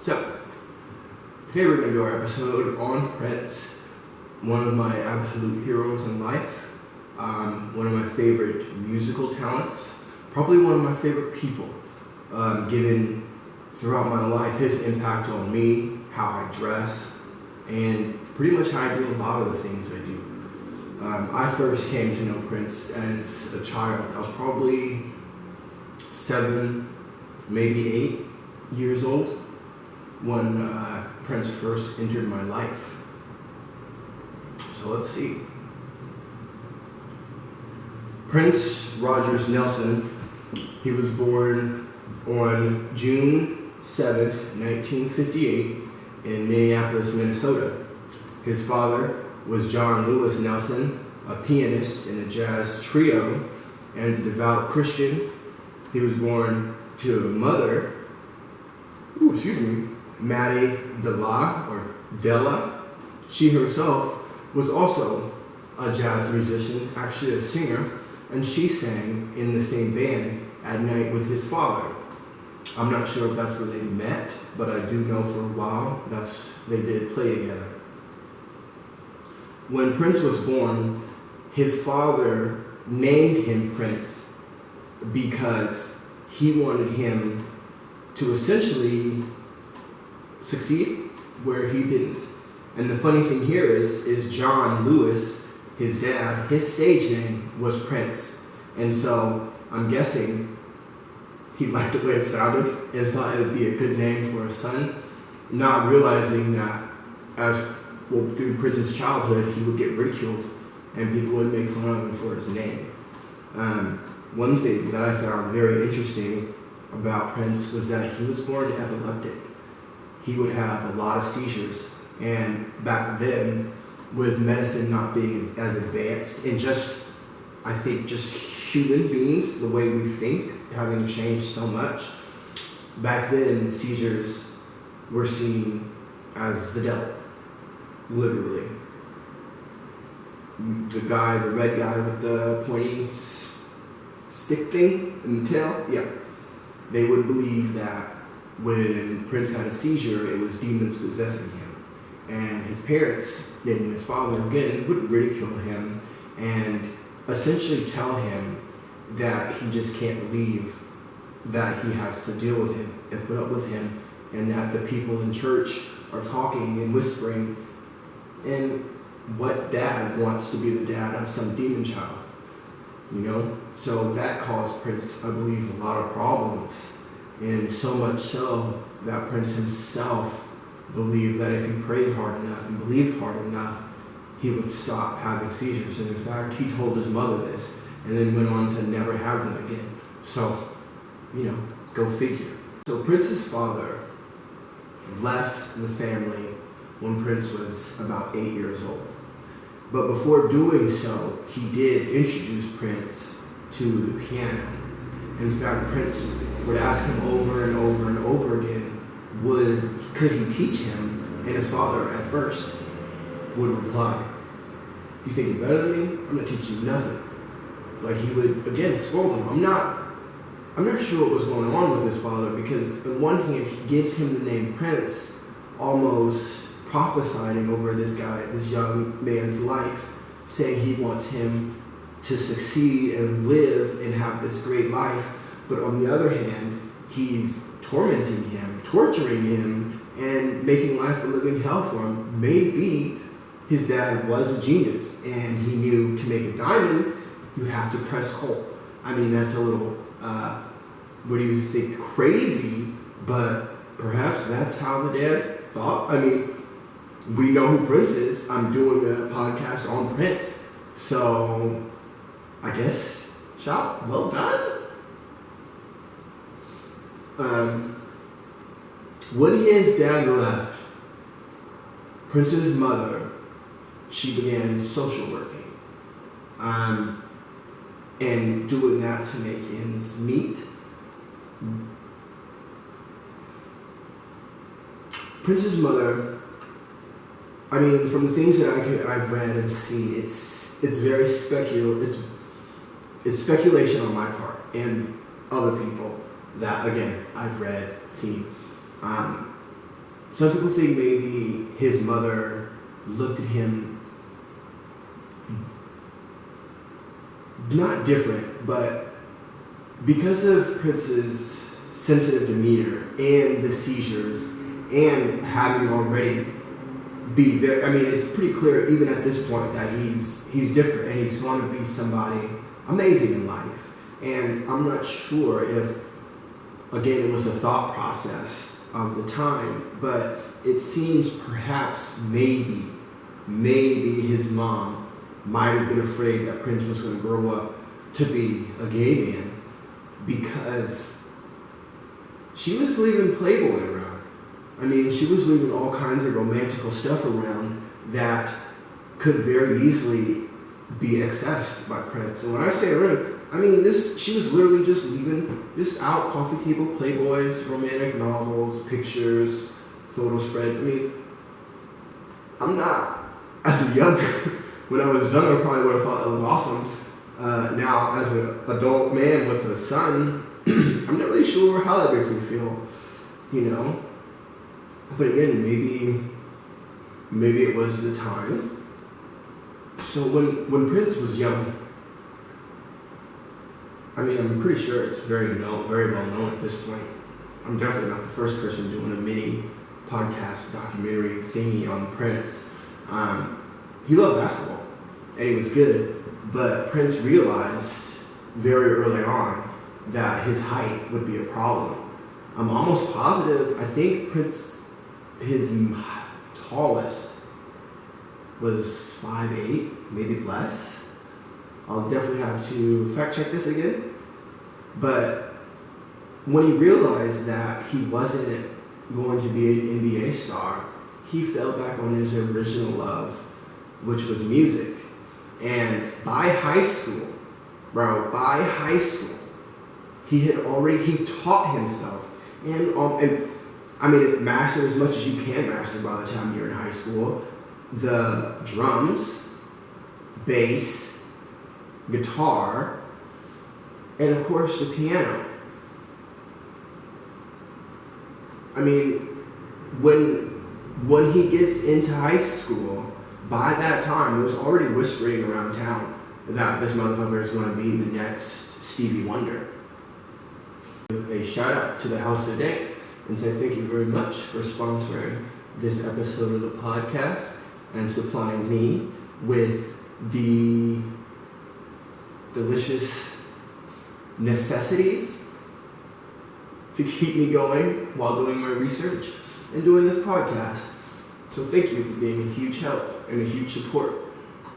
So, today we're going to do our episode on Prince, one of my absolute heroes in life, one of my favorite musical talents, probably one of my favorite people, given throughout my life his impact on me, how I dress, and pretty much how I do a lot of the things I do. I first came to know Prince as a child. I was probably 7, maybe 8 years old when Prince first entered my life. So let's see. Prince Rogers Nelson, he was born on June 7th, 1958 in Minneapolis, Minnesota. His father was John Lewis Nelson, a pianist in a jazz trio and a devout Christian. He was born to a mother, Maddie Della. She herself was also a jazz musician, actually a singer, and she sang in the same band at night with his father. I'm not sure if that's where they met, but I do know for a while they did play together. When Prince was born, his father named him Prince because he wanted him to essentially succeed where he didn't. And the funny thing here is John Lewis, his dad, his stage name was Prince. And so I'm guessing he liked the way it sounded and thought it would be a good name for a son, not realizing that through Prince's childhood, he would get ridiculed and people would make fun of him for his name. One thing that I found very interesting about Prince was that he was born epileptic. He would have a lot of seizures, and back then, with medicine not being as advanced, and I think just human beings, the way we think, having changed so much, back then seizures were seen as the devil, literally. The red guy with the pointy stick thing in the tail, yeah. They would believe that when Prince had a seizure, it was demons possessing him. And his parents, and his father again, would ridicule him and essentially tell him that he just can't believe that he has to deal with him and put up with him, and that the people in church are talking and whispering. And what dad wants to be the dad of some demon child? So that caused Prince, I believe, a lot of problems. And so much so that Prince himself believed that if he prayed hard enough and believed hard enough, he would stop having seizures. And in fact, he told his mother this and then went on to never have them again. So, go figure. So Prince's father left the family when Prince was about 8 years old. But before doing so, he did introduce Prince to the piano. In fact, Prince would ask him over and over and over again, could he teach him? And his father, at first, would reply, "You think you're better than me? I'm going to teach you nothing." Like, he would, again, scold him. I'm not sure what was going on with his father, because on one hand, he gives him the name Prince, almost prophesying over this young man's life, saying he wants him to succeed and live and have this great life. But on the other hand, he's tormenting him, torturing him, and making life a living hell for him. Maybe his dad was a genius, and he knew to make a diamond, you have to press coal. I mean, that's a little, what do you think, crazy, but perhaps that's how the dad thought. I mean, we know who Prince is. I'm doing a podcast on Prince. So, I guess, job well done. When his dad left, Prince's mother, she began social working. And doing that to make ends meet. Prince's mother, I mean, from the things that I've read and seen, it's very it's speculation on my part and other people that, again, I've read, seen. some people think maybe his mother looked at him not different, but because of Prince's sensitive demeanor and the seizures and having already be there, I mean, it's pretty clear even at this point that he's different and he's going to be somebody amazing in life. And I'm not sure if, again, it was a thought process of the time, but it seems perhaps maybe his mom might have been afraid that Prince was going to grow up to be a gay man because she was leaving Playboy around. I mean, she was leaving all kinds of romantical stuff around that could very easily be accessed by Prince. And when I say around, I mean she was literally just leaving, just out coffee table Playboys, romantic novels, pictures, photo spreads. I mean, I'm not, as a young, when I was younger, I probably would have thought that was awesome. Now, as an adult man with a son, I'm not really sure how that makes me feel, you know? But again, maybe it was the times. So when Prince was young, I mean, I'm pretty sure it's very well known at this point. I'm definitely not the first person doing a mini podcast documentary thingy on Prince. He loved basketball, and he was good, but Prince realized very early on that his height would be a problem. I'm almost positive, I think Prince, his tallest was 5'8", maybe less. I'll definitely have to fact check this again. But when he realized that he wasn't going to be an NBA star, he fell back on his original love, which was music. And by high school, he taught himself and I mean, mastered as much as you can master by the time you're in high school. The drums, bass, guitar, and of course the piano. I mean, when he gets into high school, by that time, there was already whispering around town that this motherfucker is going to be the next Stevie Wonder. A shout out to the House of Dank and say thank you very much for sponsoring this episode of the podcast and supplying me with the delicious necessities to keep me going while doing my research and doing this podcast. So thank you for being a huge help and a huge support.